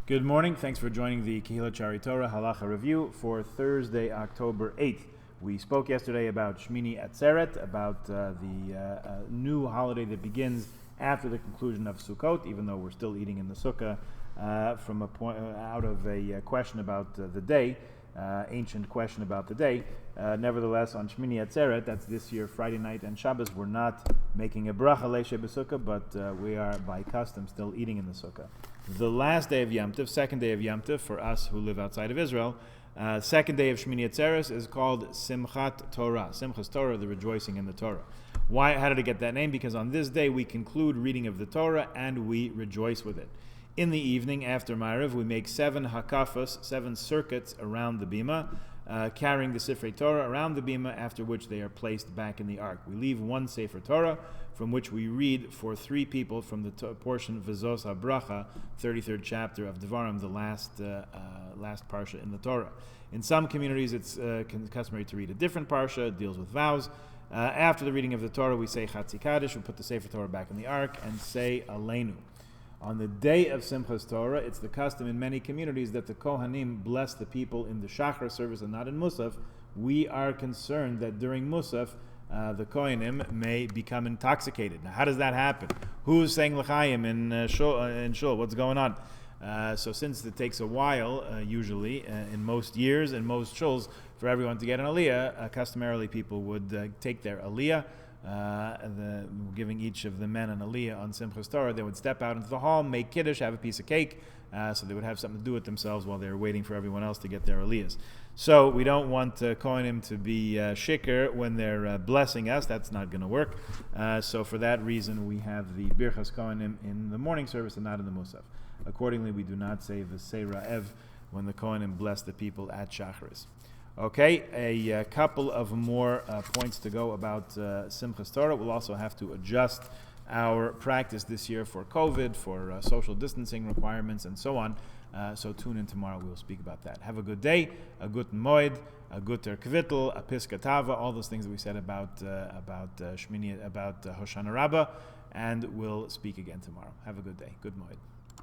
Good morning. Thanks for joining the Kehillah Chari Torah Halacha Review for Thursday, October 8th. We spoke yesterday about Shmini Atzeret, about the new holiday that begins after the conclusion of Sukkot, even though we're still eating in the Sukkah, from a point out of a question about the day, ancient question about the day. Nevertheless, on Shmini Atzeret, that's this year Friday night and Shabbos, we're not making a bracha leishe b'sukkah, but we are by custom still eating in the Sukkah. The last day of Yom Tov, second day of Yom Tov, for us who live outside of Israel, second day of Shmini Atzeres is called Simchat Torah. Simchas Torah, the rejoicing in the Torah. Why? How did it get that name? Because on this day we conclude reading of the Torah and we rejoice with it. In the evening, after Ma'ariv, we make 7 hakafos, 7 circuits around the bima, carrying the Sifrei Torah around the bima, after which they are placed back in the ark. We leave one Sefer Torah, from which we read for 3 people from the portion V'zos HaBracha, 33rd chapter of Devarim, the last parsha in the Torah. In some communities, it's customary to read a different parsha. It deals with vows. After the reading of the Torah, we say Chatzi Kaddish, we put the Sefer Torah back in the ark, and say Aleinu. On the day of Simchas Torah, it's the custom in many communities that the Kohanim bless the people in the Shachar service and not in Musaf. We are concerned that during Musaf, the Kohanim may become intoxicated. Now, how does that happen? Who's saying L'chaim in Shul? What's going on? So since it takes a while, usually, in most years, in most shuls, for everyone to get an aliyah, customarily people would take their aliyah, giving each of the men an aliyah on Simchas Torah. They would step out into the hall, make kiddush, have a piece of cake, so they would have something to do with themselves while they were waiting for everyone else to get their aliyahs. So we don't want Kohanim to be shikr when they're blessing us. That's not going to work. So for that reason, we have the Birchas Kohanim in the morning service and not in the Musaf. Accordingly, we do not say the Seira Ev when the Kohanim bless the people at Shacharis. Okay, a couple of more points to go about Simchas Torah. We'll also have to adjust our practice this year for COVID, for social distancing requirements, and so on. So tune in tomorrow. We'll speak about that. Have a good day, a good moed, a guter kvittel, a piska tava, all those things that we said about Shmini, about Hoshana Rabbah, and we'll speak again tomorrow. Have a good day. Good moed.